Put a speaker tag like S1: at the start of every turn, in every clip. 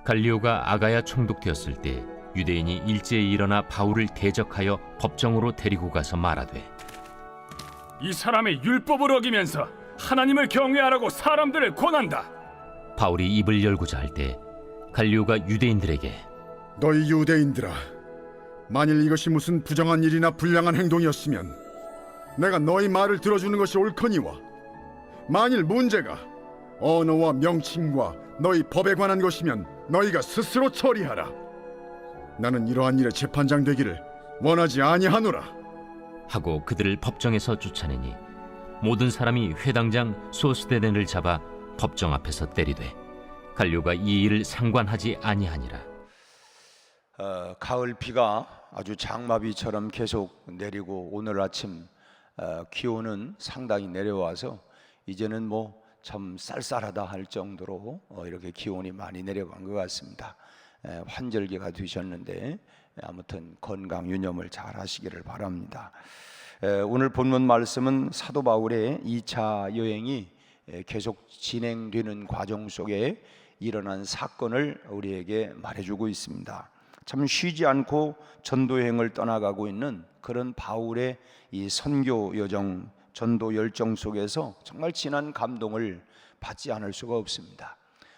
S1: 갈리오가 아가야 총독되었을 때 유대인이 일제히 일어나 바울을 대적하여 법정으로 데리고 가서 말하되,
S2: 이 사람의 율법을 어기면서 하나님을 경외하라고 사람들을 권한다.
S1: 바울이 입을 열고자 할 때 갈리오가 유대인들에게,
S3: 너희 유대인들아, 만일 이것이 무슨 부정한 일이나 불량한 행동이었으면 내가 너희 말을 들어주는 것이 옳거니와, 만일 문제가 언어와 명칭과 너희 법에 관한 것이면 너희가 스스로 처리하라. 나는 이러한 일에 재판장 되기를 원하지 아니하노라.
S1: 하고 그들을 법정에서 쫓아내니 모든 사람이 회당장 소스데넨을 잡아 법정 앞에서 때리되 갈리오가 이 일을 상관하지 아니하니라.
S4: 가을 비가 아주 장마비처럼 계속 내리고 오늘 아침 기온은 상당히 내려와서 이제는 뭐 참 쌀쌀하다 할 정도로 이렇게 기온이 많이 내려간 것 같습니다. 환절기가 되셨는데 아무튼 건강 유념을 잘 하시기를 바랍니다. 오늘 본문 말씀은 사도 바울의 2차 여행이 계속 진행되는 과정 속에 일어난 사건을 우리에게 말해주고 있습니다. 참 쉬지 않고 전도여행을 떠나가고 있는 그런 바울의 이 선교 여정, 전도 열정 속에서 정말 진한 감동을 받지 않을 수가 없습니다.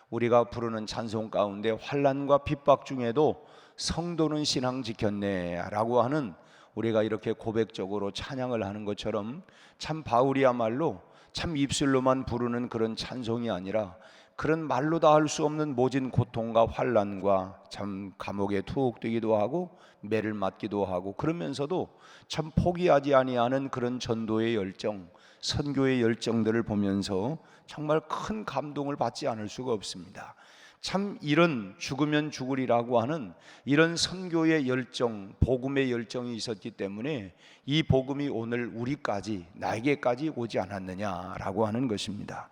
S4: 우리가 부르는 찬송 가운데 환난과 핍박 중에도 성도는 신앙 지켰네 라고 하는, 우리가 이렇게 고백적으로 찬양을 하는 것처럼 참 바울이야말로 참 입술로만 부르는 그런 찬송이 아니라 그런 말로 다 할 수 없는 모진 고통과 환난과 참 감옥에 투옥되기도 하고 매를 맞기도 하고 그러면서도 참 포기하지 아니하는 그런 전도의 열정, 선교의 열정들을 보면서 정말 큰 감동을 받지 않을 수가 없습니다. 참 이런 죽으면 죽으리라고 하는 이런 선교의 열정, 복음의 열정이 있었기 때문에 이 복음이 오늘 우리까지, 나에게까지 오지 않았느냐라고 하는 것입니다.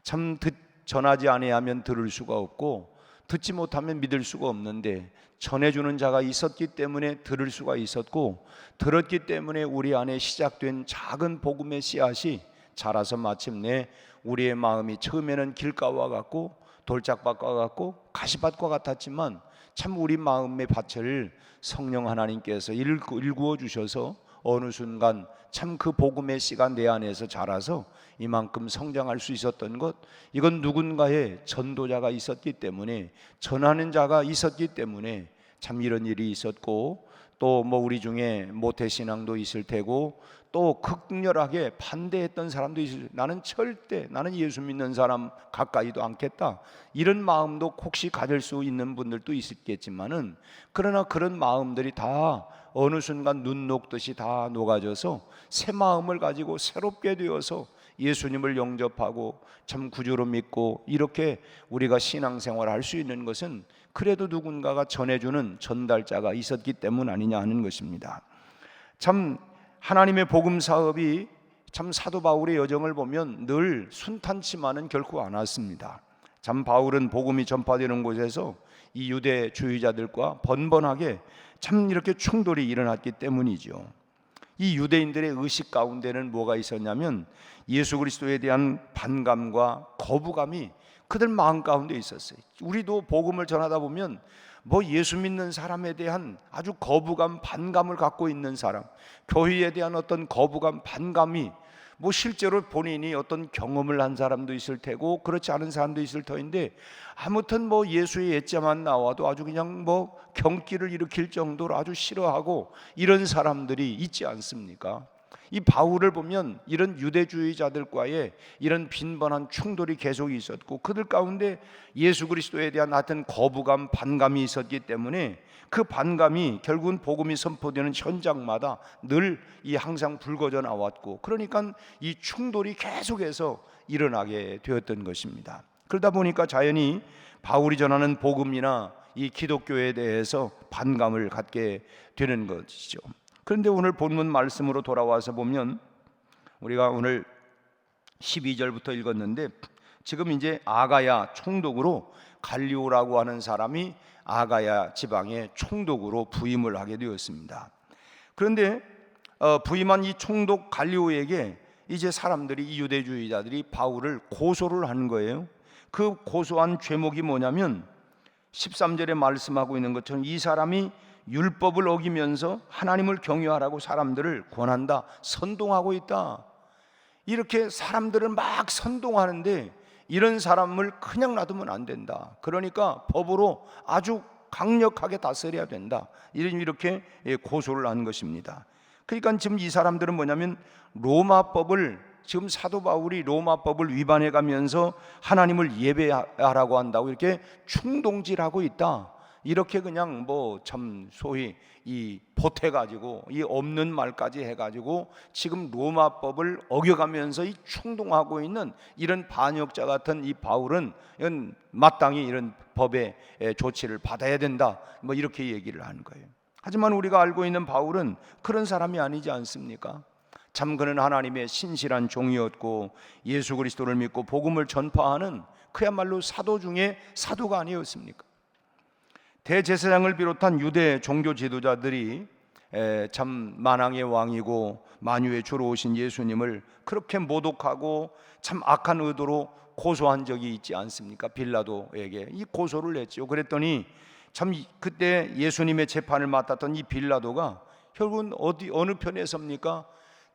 S4: 참 전하지 아니하면 들을 수가 없고 듣지 못하면 믿을 수가 없는데 전해주는 자가 있었기 때문에 들을 수가 있었고, 들었기 때문에 우리 안에 시작된 작은 복음의 씨앗이 자라서 마침내 우리의 마음이 처음에는 길가와 같고 돌짝밭과 같고 가시밭과 같았지만 참 우리 마음의 밭을 성령 하나님께서 일구어 주셔서 어느 순간 참 그 복음의 씨가 내 안에서 자라서 이만큼 성장할 수 있었던 것, 이건 누군가의 전도자가 있었기 때문에, 전하는 자가 있었기 때문에 참 이런 일이 있었고, 또 뭐 우리 중에 모태신앙도 있을 테고 또 극렬하게 반대했던 사람도 있을, 나는 예수 믿는 사람 가까이도 않겠다 이런 마음도 혹시 가질 수 있는 분들도 있겠지만은, 그러나 그런 마음들이 다 어느 순간 눈 녹듯이 다 녹아져서 새 마음을 가지고 새롭게 되어서 예수님을 영접하고 참 구주로 믿고 이렇게 우리가 신앙생활을 할 수 있는 것은 그래도 누군가가 전해주는 전달자가 있었기 때문 아니냐 하는 것입니다. 참 하나님의 복음 사업이 참 사도 바울의 여정을 보면 늘 순탄치만은 결코 않았습니다. 참 바울은 복음이 전파되는 곳에서 이 유대주의자들과 번번하게 참 이렇게 충돌이 일어났기 때문이죠. 이 유대인들의 의식 가운데는 뭐가 있었냐면 예수 그리스도에 대한 반감과 거부감이 그들 마음 가운데 있었어요. 우리도 복음을 전하다 보면 뭐 예수 믿는 사람에 대한 아주 거부감, 반감을 갖고 있는 사람, 교회에 대한 어떤 거부감, 반감이 뭐 실제로 본인이 어떤 경험을 한 사람도 있을 테고 그렇지 않은 사람도 있을 터인데, 아무튼 뭐 예수의 예자만 나와도 아주 그냥 뭐 경기를 일으킬 정도로 아주 싫어하고 이런 사람들이 있지 않습니까? 이 바울을 보면 이런 유대주의자들과의 이런 빈번한 충돌이 계속 있었고, 그들 가운데 예수 그리스도에 대한 하여튼 거부감, 반감이 있었기 때문에 그 반감이 결국은 복음이 선포되는 현장마다 늘 항상 불거져 나왔고, 그러니까 이 충돌이 계속해서 일어나게 되었던 것입니다. 그러다 보니까 자연히 바울이 전하는 복음이나 이 기독교에 대해서 반감을 갖게 되는 것이죠. 그런데 오늘 본문 말씀으로 돌아와서 보면 우리가 오늘 12절부터 읽었는데, 지금 이제 아가야 총독으로 갈리오라고 하는 사람이 아가야 지방의 총독으로 부임을 하게 되었습니다. 그런데 부임한 이 총독 갈리오에게 이제 사람들이, 이 유대주의자들이 바울을 고소를 하는 거예요. 그 고소한 죄목이 뭐냐면 13절에 말씀하고 있는 것처럼 이 사람이 율법을 어기면서 하나님을 경외하라고 사람들을 권한다, 선동하고 있다. 이렇게 사람들을 막 선동하는데 이런 사람을 그냥 놔두면 안 된다. 그러니까 법으로 아주 강력하게 다스려야 된다. 이렇게 고소를 한 것입니다. 그러니까 지금 이 사람들은 뭐냐면 로마법을, 지금 사도 바울이 로마법을 위반해 가면서 하나님을 예배하라고 한다고 이렇게 충동질하고 있다. 이렇게 그냥 뭐 참 소위 이 보태가지고 이 없는 말까지 해가지고 지금 로마법을 어겨가면서 이 충동하고 있는 이런 반역자 같은 이 바울은 이건 마땅히 이런 법의 조치를 받아야 된다, 뭐 이렇게 얘기를 하는 거예요. 하지만 우리가 알고 있는 바울은 그런 사람이 아니지 않습니까? 참 그는 하나님의 신실한 종이었고 예수 그리스도를 믿고 복음을 전파하는 그야말로 사도 중에 사도가 아니었습니까? 대제사장을 비롯한 유대 종교 지도자들이 참 만왕의 왕이고 만유의 주로 오신 예수님을 그렇게 모독하고 참 악한 의도로 고소한 적이 있지 않습니까? 빌라도에게 이 고소를 했죠. 그랬더니 참 그때 예수님의 재판을 맡았던 이 빌라도가 결국은 어느 편에 섭니까?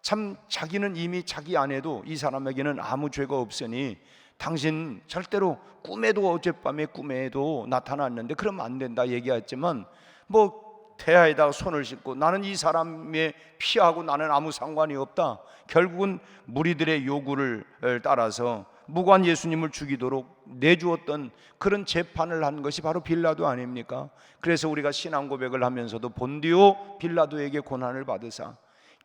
S4: 참 자기는 이미 자기 안에도 이 사람에게는 아무 죄가 없으니 당신 절대로 꿈에도, 어젯밤에 꿈에도 나타났는데 그러면 안 된다 얘기했지만 뭐 태아에다가 손을 씻고 나는 이 사람의 피하고 나는 아무 상관이 없다. 결국은 무리들의 요구를 따라서 무관 예수님을 죽이도록 내주었던 그런 재판을 한 것이 바로 빌라도 아닙니까? 그래서 우리가 신앙 고백을 하면서도 본디오 빌라도에게 고난을 받으사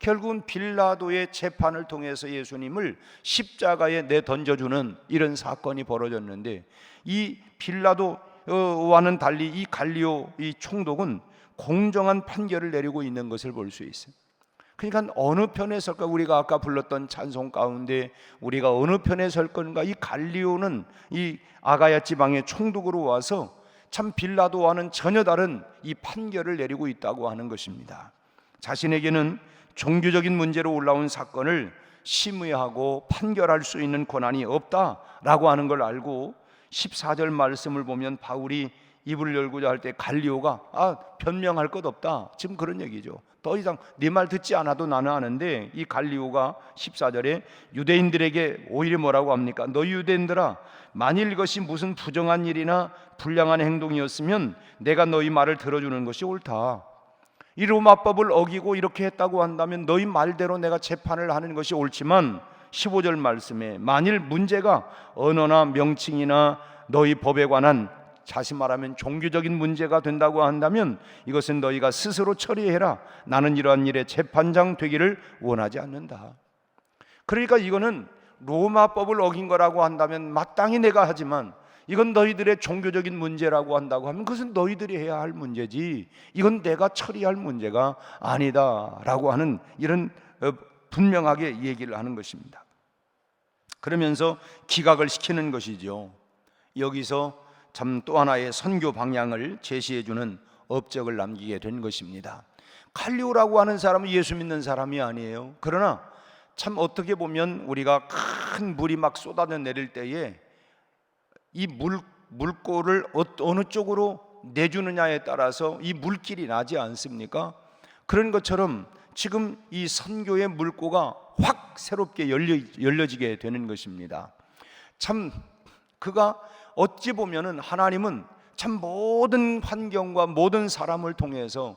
S4: 결국은 빌라도의 재판을 통해서 예수님을 십자가에 내던져주는 이런 사건이 벌어졌는데, 이 빌라도와는 달리 이 갈리오 이 총독은 공정한 판결을 내리고 있는 것을 볼 수 있어요. 그러니까 어느 편에 설까? 우리가 아까 불렀던 찬송 가운데 우리가 어느 편에 설 건가? 이 갈리오는 이 아가야 지방의 총독으로 와서 참 빌라도와는 전혀 다른 이 판결을 내리고 있다고 하는 것입니다. 자신에게는 종교적인 문제로 올라온 사건을 심의하고 판결할 수 있는 권한이 없다라고 하는 걸 알고 14절 말씀을 보면 바울이 입을 열고자 할 때 갈리오가 변명할 것 없다, 지금 그런 얘기죠. 더 이상 네 말 듣지 않아도 나는 아는데, 이 갈리오가 14절에 유대인들에게 오히려 뭐라고 합니까? 너희 유대인들아, 만일 이것이 무슨 부정한 일이나 불량한 행동이었으면 내가 너희 말을 들어주는 것이 옳다. 이 로마법을 어기고 이렇게 했다고 한다면 너희 말대로 내가 재판을 하는 것이 옳지만 15절 말씀에 만일 문제가 언어나 명칭이나 너희 법에 관한, 다시 말하면 종교적인 문제가 된다고 한다면 이것은 너희가 스스로 처리해라. 나는 이러한 일에 재판장 되기를 원하지 않는다. 그러니까 이거는 로마법을 어긴 거라고 한다면 마땅히 내가 하지만 이건 너희들의 종교적인 문제라고 한다고 하면 그것은 너희들이 해야 할 문제지 이건 내가 처리할 문제가 아니다라고 하는 이런 분명하게 얘기를 하는 것입니다. 그러면서 기각을 시키는 것이죠. 여기서 참 또 하나의 선교 방향을 제시해 주는 업적을 남기게 된 것입니다. 갈리오라고 하는 사람은 예수 믿는 사람이 아니에요. 그러나 참 어떻게 보면 우리가 큰 물이 막 쏟아져 내릴 때에 이 물꼬를 어느 쪽으로 내주느냐에 따라서 이 물길이 나지 않습니까? 그런 것처럼 지금 이 선교의 물꼬가 확 새롭게 열려지게 되는 것입니다. 참 그가 어찌 보면은 하나님은 참 모든 환경과 모든 사람을 통해서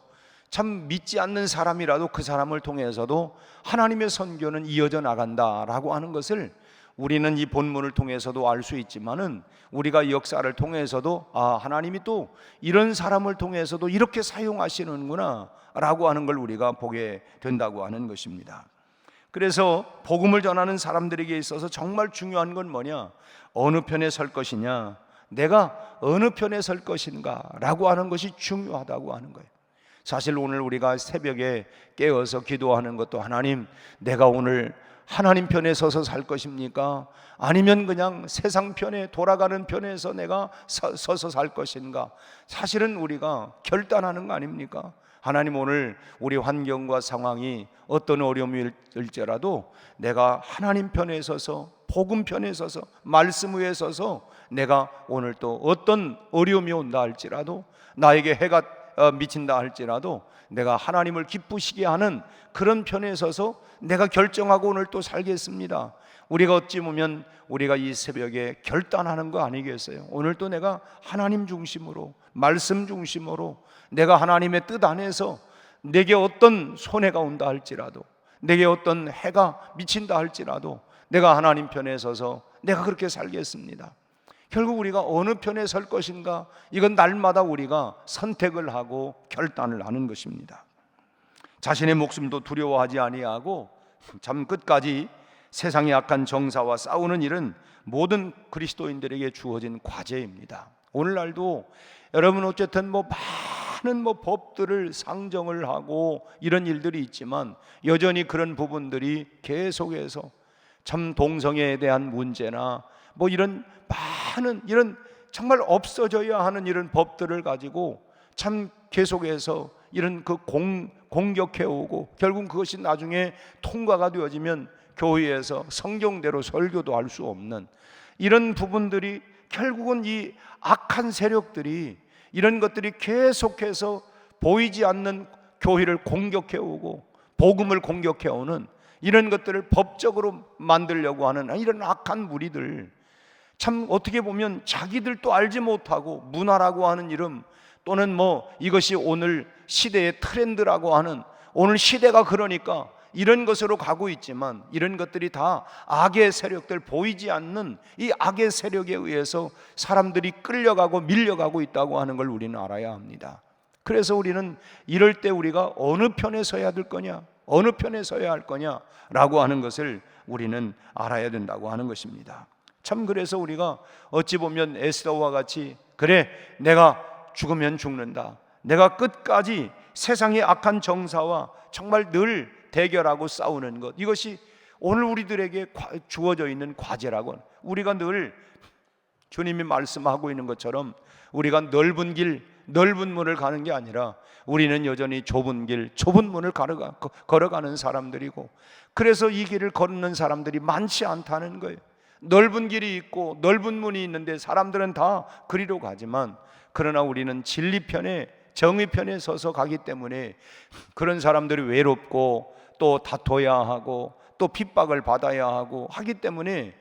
S4: 참 믿지 않는 사람이라도 그 사람을 통해서도 하나님의 선교는 이어져 나간다라고 하는 것을 우리는 이 본문을 통해서도 알 수 있지만은 우리가 역사를 통해서도 하나님이 또 이런 사람을 통해서도 이렇게 사용하시는구나 라고 하는 걸 우리가 보게 된다고 하는 것입니다. 그래서 복음을 전하는 사람들에게 있어서 정말 중요한 건 뭐냐? 어느 편에 설 것이냐, 내가 어느 편에 설 것인가 라고 하는 것이 중요하다고 하는 거예요. 사실 오늘 우리가 새벽에 깨어서 기도하는 것도 하나님, 내가 오늘 하나님 편에 서서 살 것입니까? 아니면 그냥 세상 편에 돌아가는 편에서 내가 서서 살 것인가? 사실은 우리가 결단하는 거 아닙니까? 하나님, 오늘 우리 환경과 상황이 어떤 어려움일지라도 내가 하나님 편에 서서, 복음 편에 서서, 말씀 위에 서서 내가 오늘 또 어떤 어려움이 온다 할지라도, 나에게 해가 미친다 할지라도 내가 하나님을 기쁘시게 하는 그런 편에 서서 내가 결정하고 오늘 또 살겠습니다. 우리가 어찌 보면 우리가 이 새벽에 결단하는 거 아니겠어요? 오늘 또 내가 하나님 중심으로, 말씀 중심으로, 내가 하나님의 뜻 안에서 내게 어떤 손해가 온다 할지라도, 내게 어떤 해가 미친다 할지라도 내가 하나님 편에 서서 내가 그렇게 살겠습니다. 결국 우리가 어느 편에 설 것인가, 이건 날마다 우리가 선택을 하고 결단을 하는 것입니다. 자신의 목숨도 두려워하지 아니하고 참 끝까지 세상의 악한 정사와 싸우는 일은 모든 그리스도인들에게 주어진 과제입니다. 오늘날도 여러분 어쨌든 많은 법들을 상정을 하고 이런 일들이 있지만 여전히 그런 부분들이 계속해서 참 동성애에 대한 문제나 이런 많은 이런 정말 없어져야 하는 이런 법들을 가지고 참 계속해서 이런 공격해 오고, 결국 그것이 나중에 통과가 되어지면 교회에서 성경대로 설교도 할 수 없는 이런 부분들이, 결국은 이 악한 세력들이 이런 것들이 계속해서 보이지 않는 교회를 공격해 오고 복음을 공격해 오는 이런 것들을 법적으로 만들려고 하는 이런 악한 무리들, 참 어떻게 보면 자기들도 알지 못하고 문화라고 하는 이름, 또는 이것이 오늘 시대의 트렌드라고 하는, 오늘 시대가 그러니까 이런 것으로 가고 있지만 이런 것들이 다 악의 세력들, 보이지 않는 이 악의 세력에 의해서 사람들이 끌려가고 밀려가고 있다고 하는 걸 우리는 알아야 합니다. 그래서 우리는 이럴 때 우리가 어느 편에 서야 될 거냐, 어느 편에 서야 할 거냐라고 하는 것을 우리는 알아야 된다고 하는 것입니다. 참 그래서 우리가 어찌 보면 에스더와 같이, 그래 내가 죽으면 죽는다, 내가 끝까지 세상의 악한 정사와 정말 늘 대결하고 싸우는 것, 이것이 오늘 우리들에게 주어져 있는 과제라고, 우리가 늘 주님이 말씀하고 있는 것처럼 우리가 넓은 길, 넓은 문을 가는 게 아니라 우리는 여전히 좁은 길, 좁은 문을 걸어가는 사람들이고, 그래서 이 길을 걷는 사람들이 많지 않다는 거예요. 넓은 길이 있고 넓은 문이 있는데 사람들은 다 그리로 가지만, 그러나 우리는 진리 편에, 정의 편에 서서 가기 때문에 그런 사람들이 외롭고 또 다퉈야 하고 또 핍박을 받아야 하고 하기 때문에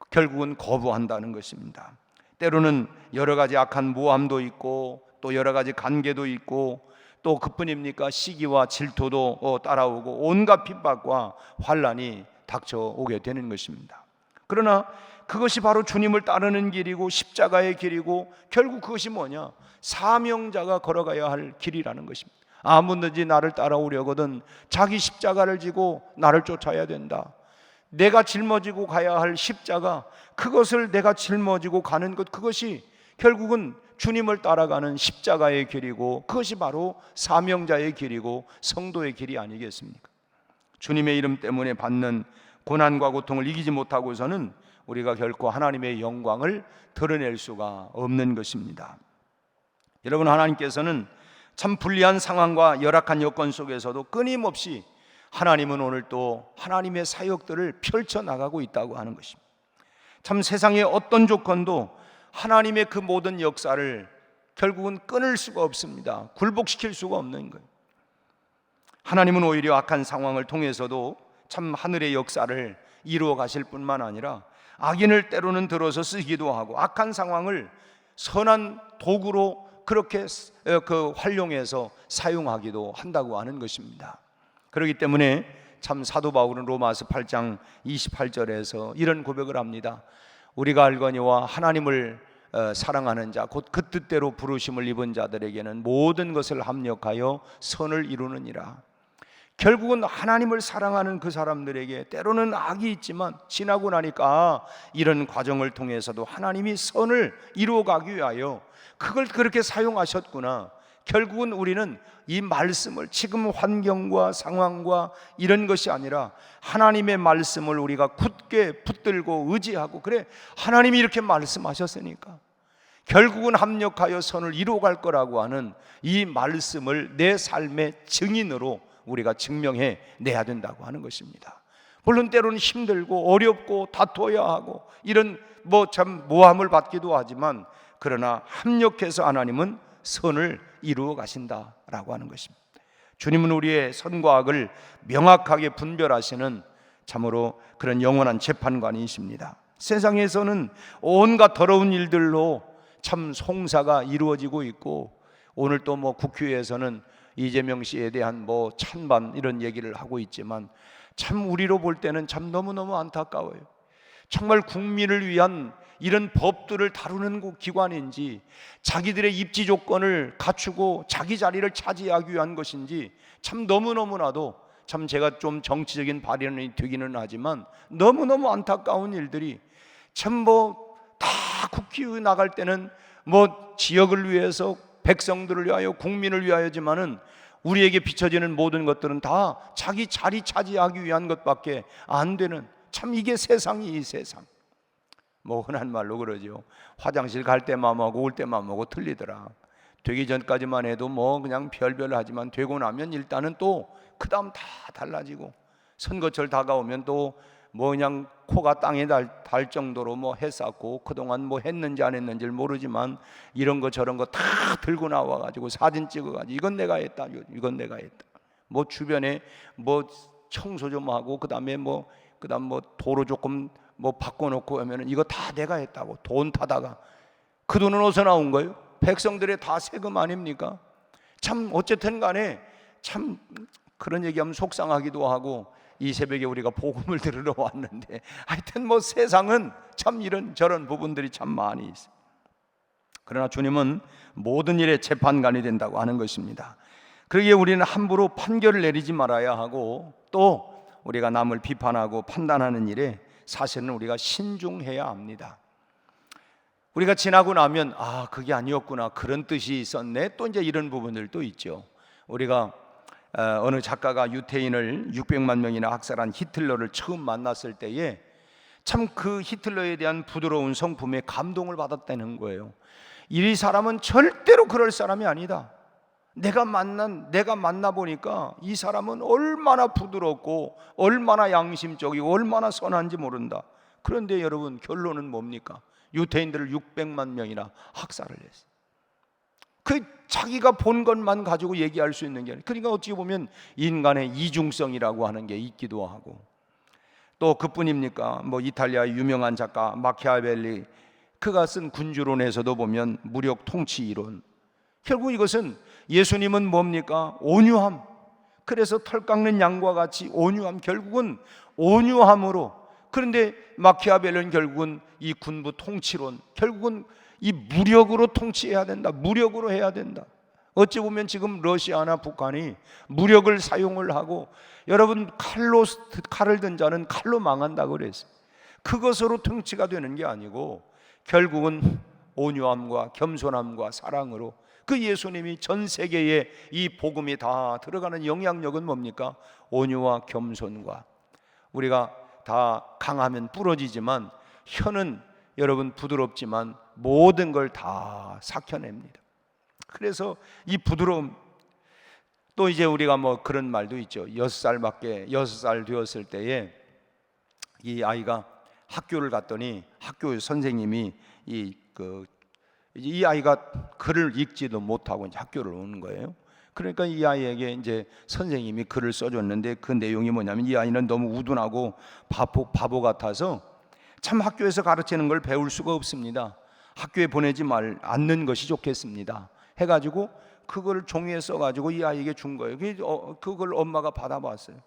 S4: 결국은 거부한다는 것입니다. 때로는 여러 가지 악한 모함도 있고 또 여러 가지 관계도 있고 또 그뿐입니까? 시기와 질투도 따라오고 온갖 핍박과 환난이 닥쳐오게 되는 것입니다. 그러나 그것이 바로 주님을 따르는 길이고 십자가의 길이고, 결국 그것이 뭐냐? 사명자가 걸어가야 할 길이라는 것입니다. 아무든지 나를 따라오려거든 자기 십자가를 지고 나를 쫓아야 된다. 내가 짊어지고 가야 할 십자가, 그것을 내가 짊어지고 가는 것, 그것이 결국은 주님을 따라가는 십자가의 길이고, 그것이 바로 사명자의 길이고 성도의 길이 아니겠습니까? 주님의 이름 때문에 받는 고난과 고통을 이기지 못하고서는 우리가 결코 하나님의 영광을 드러낼 수가 없는 것입니다. 여러분, 하나님께서는 참 불리한 상황과 열악한 여건 속에서도 끊임없이 하나님은 오늘 또 하나님의 사역들을 펼쳐나가고 있다고 하는 것입니다. 참 세상의 어떤 조건도 하나님의 그 모든 역사를 결국은 끊을 수가 없습니다. 굴복시킬 수가 없는 거예요. 하나님은 오히려 악한 상황을 통해서도 참 하늘의 역사를 이루어 가실 뿐만 아니라 악인을 때로는 들어서 쓰기도 하고 악한 상황을 선한 도구로 그렇게 활용해서 사용하기도 한다고 하는 것입니다. 그렇기 때문에 참 사도 바울은 로마서 8장 28절에서 이런 고백을 합니다. 우리가 알거니와 하나님을 사랑하는 자, 곧 그 뜻대로 부르심을 입은 자들에게는 모든 것을 합력하여 선을 이루느니라. 결국은 하나님을 사랑하는 그 사람들에게 때로는 악이 있지만 지나고 나니까 이런 과정을 통해서도 하나님이 선을 이루어가기 위하여 그걸 그렇게 사용하셨구나. 결국은 우리는 이 말씀을 지금 환경과 상황과 이런 것이 아니라 하나님의 말씀을 우리가 굳게 붙들고 의지하고, 그래 하나님이 이렇게 말씀하셨으니까 결국은 합력하여 선을 이루어갈 거라고 하는 이 말씀을 내 삶의 증인으로 우리가 증명해 내야 된다고 하는 것입니다. 물론 때로는 힘들고 어렵고 다퉈야 하고 이런 참 모함을 받기도 하지만, 그러나 합력해서 하나님은 선을 이루어 가신다라고 하는 것입니다. 주님은 우리의 선과 악을 명확하게 분별하시는 참으로 그런 영원한 재판관이십니다. 세상에서는 온갖 더러운 일들로 참 송사가 이루어지고 있고, 오늘 또 국회에서는 이재명 씨에 대한 찬반 이런 얘기를 하고 있지만, 참 우리로 볼 때는 참 너무너무 안타까워요. 정말 국민을 위한 이런 법들을 다루는 기관인지, 자기들의 입지 조건을 갖추고 자기 자리를 차지하기 위한 것인지, 참 너무너무나도 참 제가 좀 정치적인 발언이 되기는 하지만 너무너무 안타까운 일들이 참 다 국회에 나갈 때는 지역을 위해서, 백성들을 위하여, 국민을 위하여지만은 우리에게 비춰지는 모든 것들은 다 자기 자리 차지하기 위한 것밖에 안 되는, 참 이게 세상이 이 세상. 흔한 말로 그러죠. 화장실 갈 때 마음하고 올 때 마음하고 틀리더라. 되기 전까지만 해도 그냥 별별 하지만 되고 나면 일단은 또 그 다음 다 달라지고, 선거철 다가오면 또 그냥 코가 땅에 닿을 정도로 했었고, 그동안 했는지 안 했는지를 모르지만 이런 거 저런 거 다 들고 나와가지고 사진 찍어가지고 이건 내가 했다, 이건 내가 했다. 주변에 청소 좀 하고, 그다음에 그다음 도로 조금 바꿔놓고 하면은 이거 다 내가 했다고 돈 타다가, 그 돈은 어디서 나온 거예요? 백성들의 다 세금 아닙니까? 참 어쨌든 간에 참 그런 얘기하면 속상하기도 하고, 이 새벽에 우리가 복음을 들으러 왔는데 하여튼 세상은 참 이런 저런 부분들이 참 많이 있어요. 그러나 주님은 모든 일의 재판관이 된다고 하는 것입니다. 그러기에 우리는 함부로 판결을 내리지 말아야 하고, 또 우리가 남을 비판하고 판단하는 일에 사실은 우리가 신중해야 합니다. 우리가 지나고 나면 그게 아니었구나, 그런 뜻이 있었네, 또 이제 이런 부분들도 있죠. 우리가 어느 작가가 유태인을 600만 명이나 학살한 히틀러를 처음 만났을 때에 참 그 히틀러에 대한 부드러운 성품에 감동을 받았다는 거예요. 이 사람은 절대로 그럴 사람이 아니다. 내가 만나 보니까 이 사람은 얼마나 부드럽고 얼마나 양심적이고 얼마나 선한지 모른다. 그런데 여러분, 결론은 뭡니까? 유태인들을 600만 명이나 학살을 했어요. 자기가 본 것만 가지고 얘기할 수 있는 게 아니에요. 그러니까 어찌 보면 인간의 이중성이라고 하는 게 있기도 하고, 또 그뿐입니까? 이탈리아의 유명한 작가 마키아벨리, 그가 쓴 군주론에서도 보면 무력 통치 이론, 결국 이것은 예수님은 뭡니까? 온유함. 그래서 털 깎는 양과 같이 온유함, 결국은 온유함으로. 그런데 마키아벨리는 결국은 이 군부 통치론, 결국은 이 무력으로 통치해야 된다, 무력으로 해야 된다. 어찌 보면 지금 러시아나 북한이 무력을 사용을 하고, 여러분 칼을 든 자는 칼로 망한다고 그랬어요. 그것으로 통치가 되는 게 아니고 결국은 온유함과 겸손함과 사랑으로, 그 예수님이 전 세계에 이 복음이 다 들어가는 영향력은 뭡니까? 온유와 겸손과. 우리가 다 강하면 부러지지만 혀는 여러분 부드럽지만 모든 걸 다 삭혀냅니다. 그래서 이 부드러움, 또 이제 우리가 그런 말도 있죠. 6살 되었을 때에 이 아이가 학교를 갔더니 학교 선생님이 이 아이가 글을 읽지도 못하고 이제 학교를 오는 거예요. 그러니까 이 아이에게 이제 선생님이 글을 써줬는데 그 내용이 뭐냐면, 이 아이는 너무 우둔하고 바보 같아서 참 학교에서 가르치는 걸 배울 수가 없습니다. 학교에 보내지 않는 것이 좋겠습니다 해가지고 그걸 종이에 써가지고 이 아이에게 준 거예요. 그걸 엄마가 받아봤어요.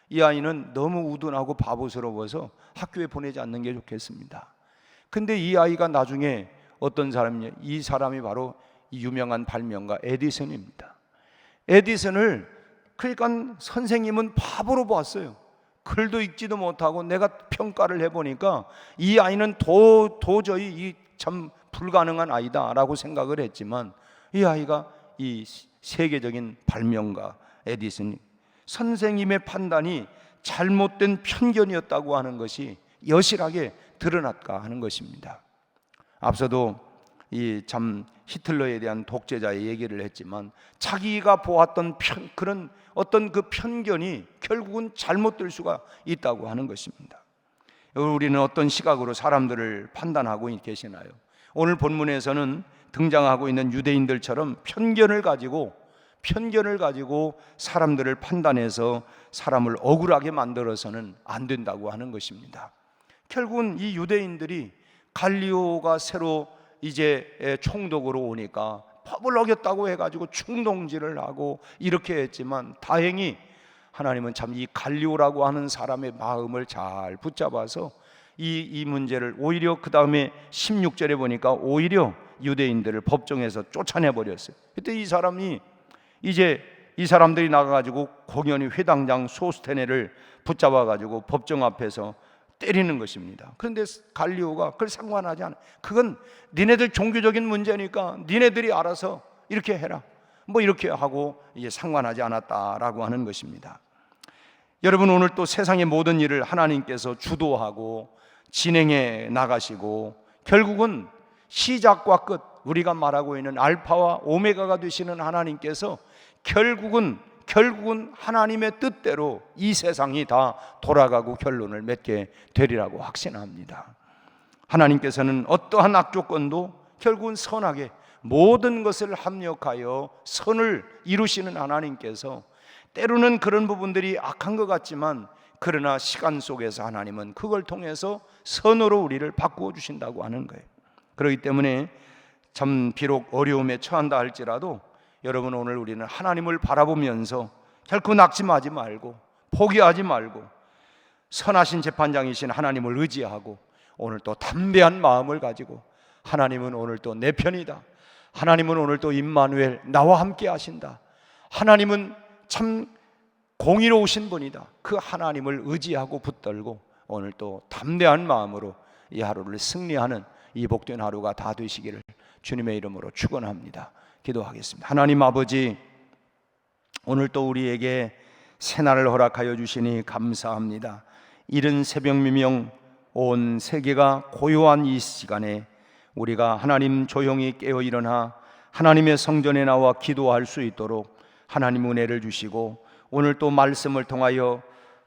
S4: 이 아이는 너무 우둔하고 바보스러워서 학교에 보내지 않는 게 좋겠습니다. 근데 이 아이가 나중에 어떤 사람이냐, 이 사람이 바로 이 유명한 발명가 에디슨입니다. 에디슨을 그러니까 선생님은 바보로 봤어요. 글도 읽지도 못하고. 내가 평가를 해보니까 이 아이는 도저히 참 불가능한 아이다라고 생각을 했지만, 이 아이가 이 세계적인 발명가 에디슨, 선생님의 판단이 잘못된 편견이었다고 하는 것이 여실하게 드러났다 하는 것입니다. 앞서도 이 참 히틀러에 대한 독재자의 얘기를 했지만 자기가 보았던 그런 어떤 그 편견이 결국은 잘못될 수가 있다고 하는 것입니다. 우리는 어떤 시각으로 사람들을 판단하고 계시나요? 오늘 본문에서는 등장하고 있는 유대인들처럼 편견을 가지고 사람들을 판단해서 사람을 억울하게 만들어서는 안 된다고 하는 것입니다. 결국은 이 유대인들이 갈리오가 새로 이제 총독으로 오니까 법을 어겼다고 해가지고 충동질을 하고 이렇게 했지만 다행히 하나님은 참 이 갈리오라고 하는 사람의 마음을 잘 붙잡아서 이 문제를 오히려 그 다음에 16절에 보니까 오히려 유대인들을 법정에서 쫓아내버렸어요. 그때 이 사람이 이제 이 사람들이 나가가지고 공연히 회당장 소스테네를 붙잡아가지고 법정 앞에서 때리는 것입니다. 그런데 갈리오가 그걸 상관하지 않아요. 그건 니네들 종교적인 문제니까 니네들이 알아서 이렇게 해라, 뭐 이렇게 하고 이제 상관하지 않았다라고 하는 것입니다. 여러분, 오늘 또 세상의 모든 일을 하나님께서 주도하고 진행해 나가시고 결국은 시작과 끝, 우리가 말하고 있는 알파와 오메가가 되시는 하나님께서 결국은 하나님의 뜻대로 이 세상이 다 돌아가고 결론을 맺게 되리라고 확신합니다. 하나님께서는 어떠한 악조건도 결국은 선하게 모든 것을 합력하여 선을 이루시는 하나님께서 때로는 그런 부분들이 악한 것 같지만 그러나 시간 속에서 하나님은 그걸 통해서 선으로 우리를 바꾸어 주신다고 하는 거예요. 그렇기 때문에 참 비록 어려움에 처한다 할지라도 여러분, 오늘 우리는 하나님을 바라보면서 결코 낙심하지 말고 포기하지 말고 선하신 재판장이신 하나님을 의지하고 오늘 또 담대한 마음을 가지고 하나님은 오늘 또 내 편이다, 하나님은 오늘 또 임마누엘 나와 함께 하신다, 하나님은 참 공의로우신 분이다, 그 하나님을 의지하고 붙들고 오늘 또 담대한 마음으로 이 하루를 승리하는 이 복된 하루가 다 되시기를 주님의 이름으로 축원합니다. 기도하겠습니다. 하나님 아버지, 오늘 또 우리에게 새날을 허락하여 주시니 감사합니다. 이른 새벽 미명 온 세계가 고요한 이 시간에 우리가 하나님 조용히 깨어 일어나 하나님의 성전에 나와 기도할 수 있도록 하나님 은혜를 주시고 오늘 또 말씀을 통하여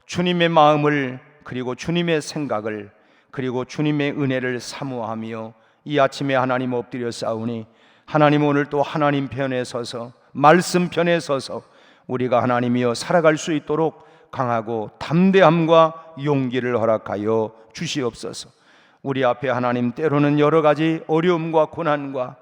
S4: 주님의 마음을 그리고 주님의 생각을 그리고 주님의 은혜를 사모하며 이 아침에 하나님 엎드려 싸우니 하나님 오늘 또 하나님 편에 서서 말씀 편에 서서 우리가 하나님이여 살아갈 수 있도록 강하고 담대함과 용기를 허락하여 주시옵소서. 우리 앞에 하나님 때로는 여러 가지 어려움과 고난과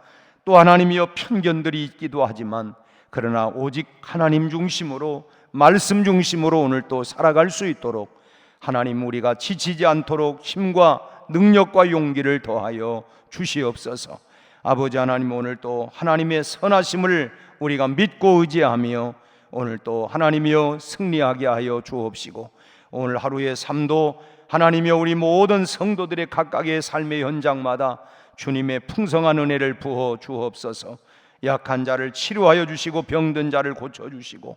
S4: 또 하나님이여 편견들이 있기도 하지만 그러나 오직 하나님 중심으로 말씀 중심으로 오늘 또 살아갈 수 있도록 하나님 우리가 지치지 않도록 힘과 능력과 용기를 더하여 주시옵소서. 아버지 하나님, 오늘 또 하나님의 선하심을 우리가 믿고 의지하며 오늘 또 하나님이여 승리하게 하여 주옵시고 오늘 하루의 삶도 하나님이여 우리 모든 성도들의 각각의 삶의 현장마다 주님의 풍성한 은혜를 부어 주옵소서. 약한 자를 치료하여 주시고 병든 자를 고쳐주시고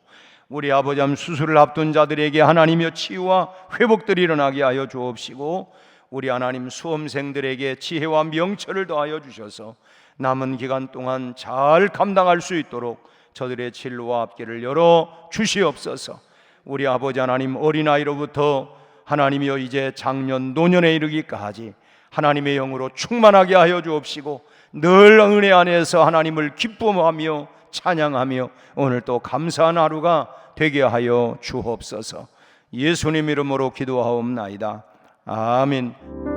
S4: 우리 아버지 하나님 수술을 앞둔 자들에게 하나님이여 치유와 회복들이 일어나게 하여 주옵시고 우리 하나님 수험생들에게 지혜와 명철을 더하여 주셔서 남은 기간 동안 잘 감당할 수 있도록 저들의 진로와 앞길을 열어 주시옵소서. 우리 아버지 하나님 어린아이로부터 하나님이여 이제 장년 노년에 이르기까지 하나님의 영으로 충만하게 하여 주옵시고 늘 은혜 안에서 하나님을 기쁨하며 찬양하며 오늘 또 감사한 하루가 되게 하여 주옵소서. 예수님 이름으로 기도하옵나이다. 아멘.